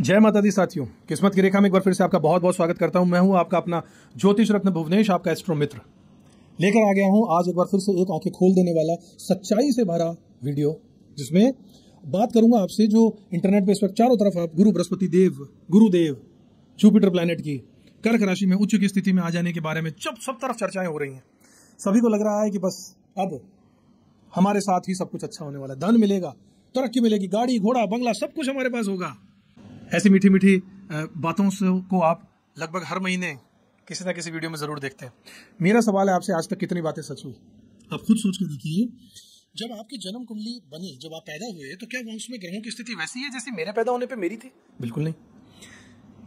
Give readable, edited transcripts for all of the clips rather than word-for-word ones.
जय माता दी साथियों, किस्मत की रेखा में एक बार फिर से आपका बहुत बहुत स्वागत करता हूं। मैं हूं आपका अपना ज्योतिष रत्न भुवनेश, आपका एस्ट्रो मित्र। लेकर आ गया हूं आज एक बार फिर से एक आंखें खोल देने वाला सच्चाई से भरा वीडियो, जिसमें बात करूंगा आपसे जो इंटरनेट पे इस वक्त चारों तरफ आप गुरु बृहस्पति देव, गुरुदेव, जुपिटर प्लैनेट की कर्क राशि में उच्च की स्थिति में आ जाने के बारे में सब तरफ चर्चाएं हो रही हैं। सभी को लग रहा है कि बस अब हमारे साथ ही सब कुछ अच्छा होने वाला है, धन मिलेगा, तरक्की मिलेगी, गाड़ी घोड़ा बंगला सब कुछ हमारे पास होगा। ऐसी मीठी मीठी बातों को आप लगभग हर महीने किसी न किसी वीडियो में जरूर देखते हैं। मेरा सवाल है आपसे, आज तक कितनी बातें सच हुई? आप खुद सोच के देखिए, जब आपकी जन्म कुंडली बनी, जब आप पैदा हुए, तो क्या उसमें ग्रहों की स्थिति वैसी है जैसी मेरे पैदा होने पे मेरी थी? बिल्कुल नहीं।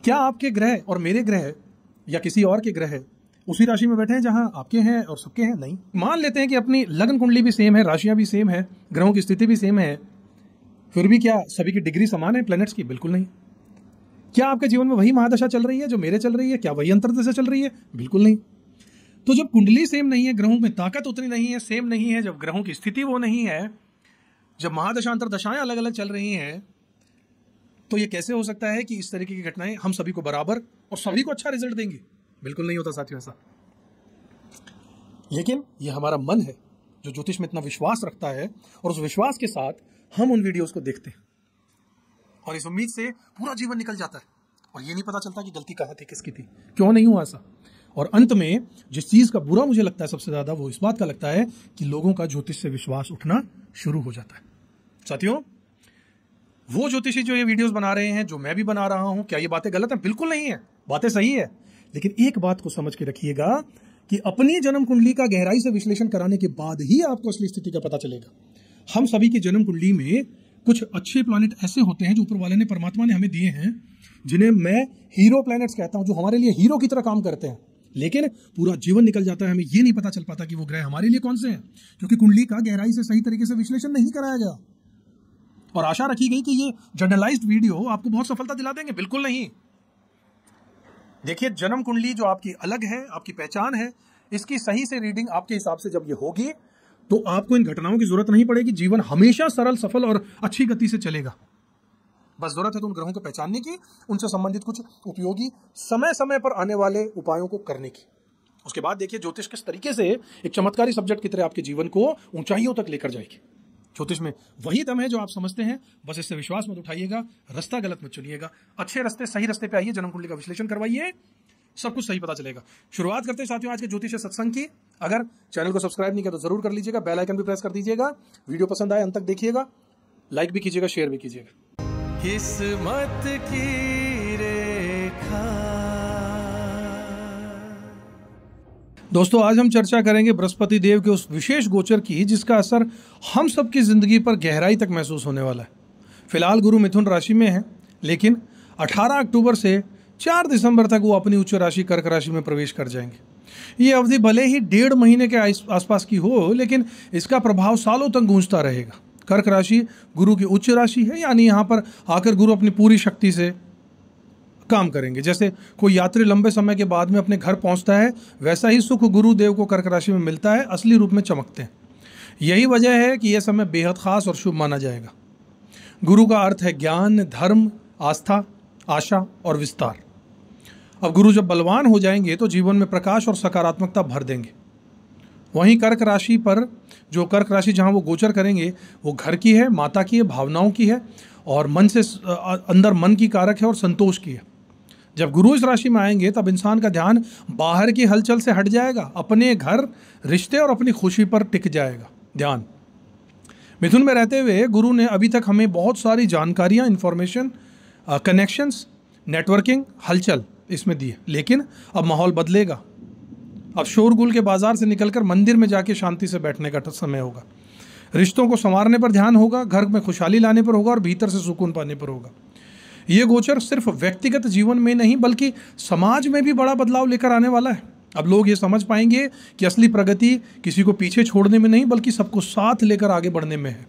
क्या आपके ग्रह और मेरे ग्रह या किसी और के ग्रह उसी राशि में बैठे हैं जहां आपके हैं और सबके हैं? नहीं। मान लेते हैं कि अपनी लग्न कुंडली भी सेम है, राशियां भी सेम है, ग्रहों की स्थिति भी सेम है, फिर भी क्या सभी की डिग्री समान है प्लैनेट्स की? बिल्कुल नहीं। क्या आपके जीवन में वही महादशा चल रही है जो मेरे चल रही है? क्या वही अंतर्दशा चल रही है? बिल्कुल नहीं। तो जब कुंडली सेम नहीं है, ग्रहों में ताकत उतनी नहीं है, सेम नहीं है, जब ग्रहों की स्थिति वो नहीं है, जब महादशा अंतर्दशाएं अलग अलग चल रही हैं, तो ये कैसे हो सकता है कि इस तरीके की घटनाएं हम सभी को बराबर और सभी को अच्छा रिजल्ट देंगी? बिल्कुल नहीं होता साथियों ऐसा। लेकिन ये हमारा मन है जो ज्योतिष में इतना विश्वास रखता है, और उस विश्वास के साथ हम उन वीडियोस को देखते हैं और इस उम्मीद से पूरा जीवन निकल जाता है, और ये नहीं पता चलता कि गलती कहाँ थी, किसकी थी, क्यों नहीं हुआ ऐसा। और अंत में जिस चीज का बुरा मुझे लगता है सबसे ज्यादा, वो इस बात का लगता है कि लोगों का ज्योतिष से विश्वास उठना शुरू हो जाता है। साथियों, वो ज्योतिषी जो ये वीडियोस बना रहे हैं, जो मैं भी बना रहा हूं, क्या ये बातें गलत हैं? बिल्कुल नहीं है, बातें सही है। लेकिन एक बात को समझ के रखिएगा कि अपनी जन्म कुंडली का गहराई से विश्लेषण कराने के बाद ही आपको असली स्थिति का पता चलेगा। हम सभी की जन्म कुंडली में कुछ अच्छे प्लैनेट ऐसे होते हैं जो ऊपर वाले ने, परमात्मा ने हमें दिए हैं, जिन्हें मैं हीरो प्लैनेट्स कहता हूं, जो हमारे लिए हीरो की तरह काम करते हैं। लेकिन पूरा जीवन निकल जाता है, हमें ये नहीं पता चल पाता कि वो ग्रह हमारे लिए कौन से हैं, क्योंकि कुंडली का गहराई से सही तरीके से विश्लेषण नहीं कराया गया। और आशा रखी गई कि ये जनरलाइज्ड वीडियो आपको बहुत सफलता दिला देंगे। बिल्कुल नहीं। देखिए, जन्म कुंडली जो आपकी अलग है, आपकी पहचान है, इसकी सही से रीडिंग आपके हिसाब से जब ये होगी, तो आपको इन घटनाओं की जरूरत नहीं पड़ेगी। जीवन हमेशा सरल, सफल और अच्छी गति से चलेगा। बस जरूरत है तो उन ग्रहों को पहचानने की, उनसे संबंधित कुछ उपयोगी समय समय पर आने वाले उपायों को करने की। उसके बाद देखिए ज्योतिष किस तरीके से एक चमत्कारी सब्जेक्ट की तरह आपके जीवन को ऊंचाइयों तक लेकर जाएगी। ज्योतिष में वही दम है जो आप समझते हैं, बस इससे विश्वास मत उठाइएगा, रास्ता गलत मत चुनिएगा, अच्छे रास्ते, सही रास्ते पे आइए, जन्म कुंडली का विश्लेषण करवाइए, सब कुछ सही पता चलेगा। शुरुआत करते हैं साथियों आज के ज्योतिष सत्संग की। अगर चैनल को सब्सक्राइब नहीं किया तो जरूर कर लीजिएगा, बेल आइकन भी प्रेस कर दीजिएगा, वीडियो पसंद आए अंत तक देखिएगा, लाइक भी कीजिएगा, शेयर भी कीजिएगा। किस्मत की रेखा। दोस्तों, आज हम चर्चा करेंगे बृहस्पति देव के उस विशेष गोचर की जिसका असर हम सबकी जिंदगी पर गहराई तक महसूस होने वाला है। फिलहाल गुरु मिथुन राशि में है, लेकिन 18 अक्टूबर से 4 दिसंबर तक वो अपनी उच्च राशि कर्क राशि में प्रवेश कर जाएंगे। ये अवधि भले ही 1.5 महीने के आसपास की हो, लेकिन इसका प्रभाव सालों तक गूंजता रहेगा। कर्क राशि गुरु की उच्च राशि है, यानी यहाँ पर आकर गुरु अपनी पूरी शक्ति से काम करेंगे। जैसे कोई यात्री लंबे समय के बाद में अपने घर पहुंचता है, वैसा ही सुख गुरुदेव को कर्क राशि में मिलता है, असली रूप में चमकते हैं। यही वजह है कि यह समय बेहद खास और शुभ माना जाएगा। गुरु का अर्थ है ज्ञान, धर्म, आस्था, आशा और विस्तार। अब गुरु जब बलवान हो जाएंगे तो जीवन में प्रकाश और सकारात्मकता भर देंगे। वहीं कर्क राशि पर, जो कर्क राशि जहां वो गोचर करेंगे, वो घर की है, माता की है, भावनाओं की है, और मन से अंदर मन की कारक है और संतोष की है। जब गुरु इस राशि में आएंगे तब इंसान का ध्यान बाहर की हलचल से हट जाएगा, अपने घर, रिश्ते और अपनी खुशी पर टिक जाएगा ध्यान। मिथुन में रहते हुए गुरु ने अभी तक हमें बहुत सारी जानकारियां, इंफॉर्मेशन, कनेक्शंस, नेटवर्किंग, हलचल इसमें दी है। लेकिन अब माहौल बदलेगा। अब शोरगुल के बाजार से निकलकर मंदिर में जाके शांति से बैठने का समय होगा। रिश्तों को संवारने पर ध्यान होगा, घर में खुशहाली लाने पर होगा और भीतर से सुकून पाने पर होगा। ये गोचर सिर्फ व्यक्तिगत जीवन में नहीं बल्कि समाज में भी बड़ा बदलाव लेकर आने वाला है। अब लोग ये समझ पाएंगे कि असली प्रगति किसी को पीछे छोड़ने में नहीं बल्कि सबको साथ लेकर आगे बढ़ने में है।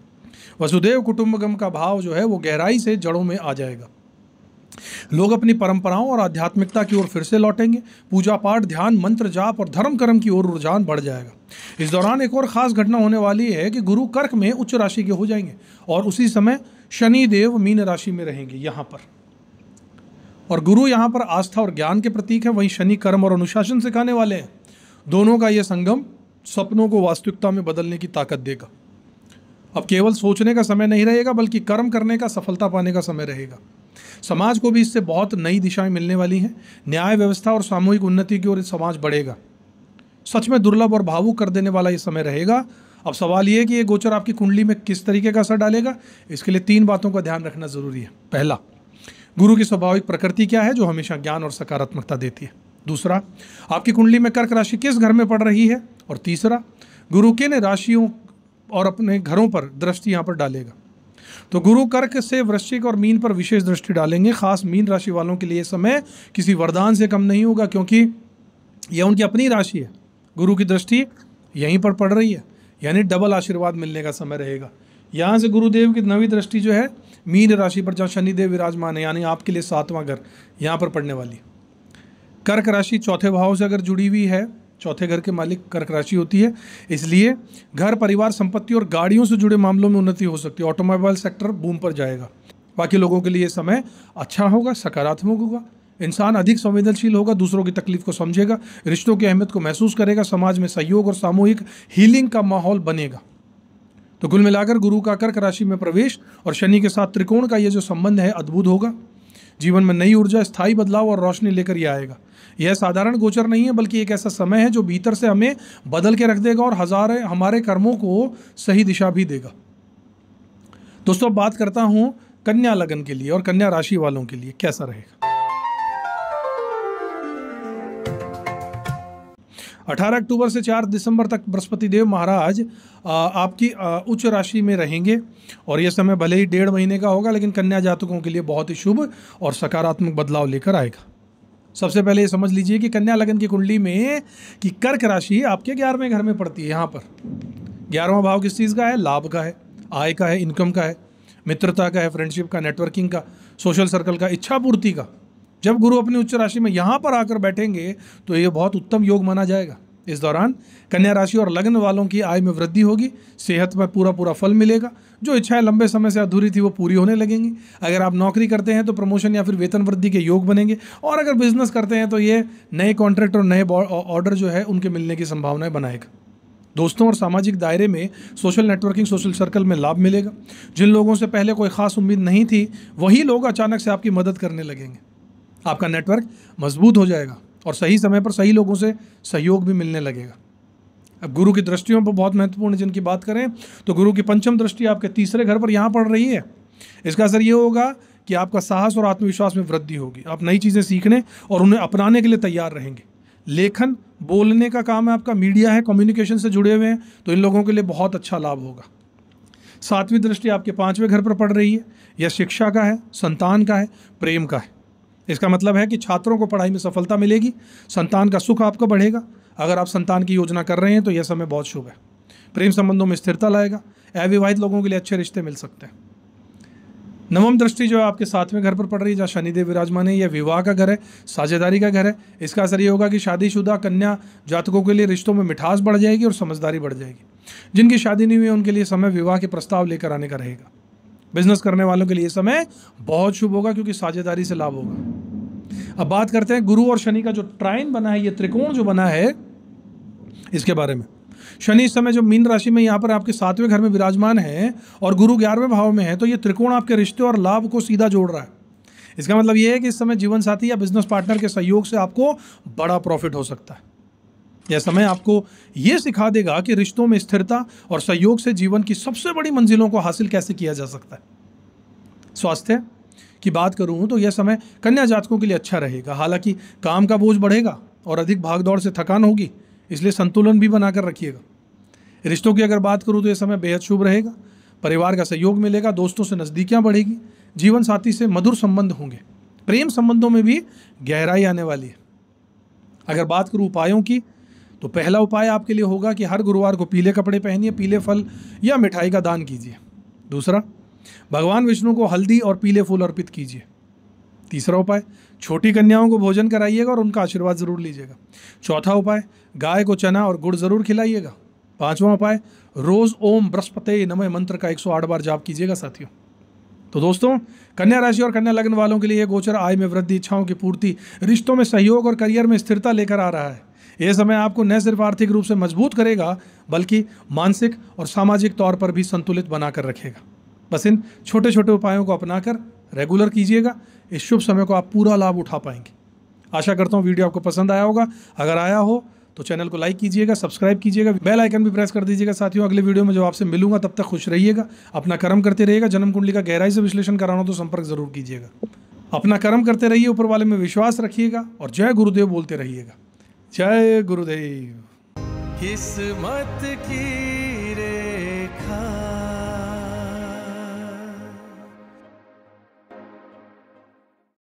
वसुदेव कुटुंबकम का भाव जो है वो गहराई से जड़ों में आ जाएगा। लोग अपनी परंपराओं और आध्यात्मिकता की ओर फिर से लौटेंगे। पूजा पाठ, ध्यान, मंत्र जाप और धर्म कर्म की ओर रुझान बढ़ जाएगा। इस दौरान एक और खास घटना होने वाली है कि गुरु कर्क में उच्च राशि के हो जाएंगे और उसी समय शनि देव मीन राशि में रहेंगे। यहाँ पर और गुरु यहाँ पर आस्था और ज्ञान के प्रतीक है, वहीं शनि कर्म और अनुशासन सिखाने वाले हैं। दोनों का यह संगम सपनों को वास्तविकता में बदलने की ताकत देगा। अब केवल सोचने का समय नहीं रहेगा, बल्कि कर्म करने का, सफलता पाने का समय रहेगा। समाज को भी इससे बहुत नई दिशाएं मिलने वाली हैं। न्याय व्यवस्था और सामूहिक उन्नति की ओर समाज बढ़ेगा। सच में दुर्लभ और भावुक कर देने वाला ये समय रहेगा। अब सवाल ये है कि ये गोचर आपकी कुंडली में किस तरीके का असर डालेगा। इसके लिए 3 बातों का ध्यान रखना जरूरी है। पहला, गुरु की स्वाभाविक प्रकृति क्या है, जो हमेशा ज्ञान और सकारात्मकता देती है। दूसरा, आपकी कुंडली में कर्क राशि किस घर में पड़ रही है। और तीसरा, गुरु किन राशियों और अपने घरों पर दृष्टि यहाँ पर डालेगा। तो गुरु कर्क से वृश्चिक और मीन पर विशेष दृष्टि डालेंगे। खास मीन राशि वालों के लिए समय किसी वरदान से कम नहीं होगा, क्योंकि यह उनकी अपनी राशि है। गुरु की दृष्टि यहीं पर पड़ रही है, यानी डबल आशीर्वाद मिलने का समय रहेगा। यहाँ से गुरुदेव की 9वीं दृष्टि जो है मीन राशि पर, जहाँ शनिदेव विराजमान है, यानी आपके लिए 7वां घर यहाँ पर पड़ने वाली। कर्क राशि चौथे भाव से अगर जुड़ी हुई है, चौथे घर के मालिक कर्क राशि होती है, इसलिए घर, परिवार, संपत्ति और गाड़ियों से जुड़े मामलों में उन्नति हो सकती है। ऑटोमोबाइल सेक्टर बूम पर जाएगा। बाकी लोगों के लिए समय अच्छा होगा, सकारात्मक होगा। इंसान अधिक संवेदनशील होगा, दूसरों की तकलीफ को समझेगा, रिश्तों की अहमियत को महसूस करेगा, समाज में सहयोग और सामूहिक हीलिंग का माहौल बनेगा। तो कुल मिलाकर गुरु का कर्क राशि में प्रवेश और शनि के साथ त्रिकोण का ये जो संबंध है अद्भुत होगा। जीवन में नई ऊर्जा, स्थायी बदलाव और रोशनी लेकर ये आएगा। यह साधारण गोचर नहीं है, बल्कि एक ऐसा समय है जो भीतर से हमें बदल के रख देगा और हमारे कर्मों को सही दिशा भी देगा। दोस्तों, अब बात करता हूं कन्या लगन के लिए और कन्या राशि वालों के लिए कैसा रहेगा। 18 अक्टूबर से 4 दिसंबर तक बृहस्पति देव महाराज आपकी उच्च राशि में रहेंगे और यह समय भले ही 1.5 महीने का होगा, लेकिन कन्या जातकों के लिए बहुत ही शुभ और सकारात्मक बदलाव लेकर आएगा। सबसे पहले ये समझ लीजिए कि कन्या लगन की कुंडली में कि कर्क राशि आपके 11वें घर में पड़ती है। यहाँ पर 11वां भाव किस चीज़ का है? लाभ का है, आय का है, इनकम का है, मित्रता का है, फ्रेंडशिप का, नेटवर्किंग का, सोशल सर्कल का, इच्छा पूर्ति का। जब गुरु अपनी उच्च राशि में यहाँ पर आकर बैठेंगे तो ये बहुत उत्तम योग माना जाएगा। इस दौरान कन्या राशि और लग्न वालों की आय में वृद्धि होगी, सेहत में पूरा फल मिलेगा, जो इच्छाएं लंबे समय से अधूरी थी वो पूरी होने लगेंगी। अगर आप नौकरी करते हैं तो प्रमोशन या फिर वेतन वृद्धि के योग बनेंगे, और अगर बिजनेस करते हैं तो ये नए कॉन्ट्रैक्ट और नए ऑर्डर जो है उनके मिलने की संभावनाएं बनाएगा। दोस्तों और सामाजिक दायरे में सोशल नेटवर्किंग, सोशल सर्कल में लाभ मिलेगा। जिन लोगों से पहले कोई खास उम्मीद नहीं थी, वही लोग अचानक से आपकी मदद करने लगेंगे। आपका नेटवर्क मजबूत हो जाएगा और सही समय पर सही लोगों से सहयोग भी मिलने लगेगा। अब गुरु की दृष्टियों पर बहुत महत्वपूर्ण जिनकी बात करें तो गुरु की पंचम दृष्टि आपके 3रे घर पर यहाँ पड़ रही है। इसका असर ये होगा कि आपका साहस और आत्मविश्वास में वृद्धि होगी। आप नई चीज़ें सीखने और उन्हें अपनाने के लिए तैयार रहेंगे। लेखन, बोलने का काम है आपका, मीडिया है, कम्युनिकेशन से जुड़े हुए हैं, तो इन लोगों के लिए बहुत अच्छा लाभ होगा। 7वीं दृष्टि आपके 5वें घर पर पड़ रही है। यह शिक्षा का है, संतान का है, प्रेम का है। इसका मतलब है कि छात्रों को पढ़ाई में सफलता मिलेगी, संतान का सुख आपका बढ़ेगा। अगर आप संतान की योजना कर रहे हैं तो यह समय बहुत शुभ है। प्रेम संबंधों में स्थिरता लाएगा। अविवाहित लोगों के लिए अच्छे रिश्ते मिल सकते हैं। 9वीं दृष्टि जो है आपके 7वें घर पर पड़ रही है, जहाँ शनिदेव विराजमान है। यह विवाह का घर है, साझेदारी का घर है। इसका असर ये होगा कि शादीशुदा कन्या जातकों के लिए रिश्तों में मिठास बढ़ जाएगी और समझदारी बढ़ जाएगी। जिनकी शादी नहीं हुई है उनके लिए समय विवाह के प्रस्ताव लेकर आने का रहेगा। बिजनेस करने वालों के लिए समय बहुत शुभ होगा, क्योंकि साझेदारी से लाभ होगा। अब बात करते हैं गुरु और शनि का जो ट्राइन बना है, ये त्रिकोण जो बना है, इसके बारे में। शनि इस समय जो मीन राशि में यहाँ पर आपके 7वें घर में विराजमान है और गुरु 11वें भाव में है, तो ये त्रिकोण आपके रिश्ते और लाभ को सीधा जोड़ रहा है। इसका मतलब ये है कि इस समय जीवन साथी या बिजनेस पार्टनर के सहयोग से आपको बड़ा प्रॉफिट हो सकता है। यह समय आपको ये सिखा देगा कि रिश्तों में स्थिरता और सहयोग से जीवन की सबसे बड़ी मंजिलों को हासिल कैसे किया जा सकता है। स्वास्थ्य की बात करूं तो यह समय कन्या जातकों के लिए अच्छा रहेगा। हालांकि काम का बोझ बढ़ेगा और अधिक भागदौड़ से थकान होगी, इसलिए संतुलन भी बनाकर रखिएगा। रिश्तों की अगर बात करूं तो यह समय बेहद शुभ रहेगा। परिवार का सहयोग मिलेगा, दोस्तों से नज़दीकियां बढ़ेगी, जीवन साथी से मधुर संबंध होंगे। प्रेम संबंधों में भी गहराई आने वाली है। अगर बात करूं उपायों की तो पहला उपाय आपके लिए होगा कि हर गुरुवार को पीले कपड़े पहनिए, पीले फल या मिठाई का दान कीजिए। दूसरा, भगवान विष्णु को हल्दी और पीले फूल अर्पित कीजिए। तीसरा उपाय, छोटी कन्याओं को भोजन कराइएगा और उनका आशीर्वाद जरूर लीजिएगा। चौथा उपाय, गाय को चना और गुड़ जरूर खिलाइएगा। 5वां उपाय, रोज ओम बृहस्पते नमः मंत्र का 108 बार जाप कीजिएगा साथियों। तो दोस्तों, कन्या राशि और कन्या लग्न वालों के लिए ये गोचर आय में वृद्धि, इच्छाओं की पूर्ति, रिश्तों में सहयोग और करियर में स्थिरता लेकर आ रहा है। यह समय आपको न सिर्फ आर्थिक रूप से मजबूत करेगा बल्कि मानसिक और सामाजिक तौर पर भी संतुलित बनाकर रखेगा। बस इन छोटे छोटे उपायों को अपनाकर रेगुलर कीजिएगा, इस शुभ समय को आप पूरा लाभ उठा पाएंगे। आशा करता हूँ वीडियो आपको पसंद आया होगा। अगर आया हो तो चैनल को लाइक कीजिएगा, सब्सक्राइब कीजिएगा, बेल आइकन भी प्रेस कर दीजिएगा। साथियों, अगले वीडियो में जब आपसे मिलूंगा तब तक खुश रहिएगा, अपना कर्म करते रहिएगा। जन्म कुंडली का गहराई से विश्लेषण कराना हो तो संपर्क जरूर कीजिएगा। अपना कर्म करते रहिए, ऊपर वाले में विश्वास रखिएगा और जय गुरुदेव बोलते रहिएगा। जय गुरुदेव। किस्मत की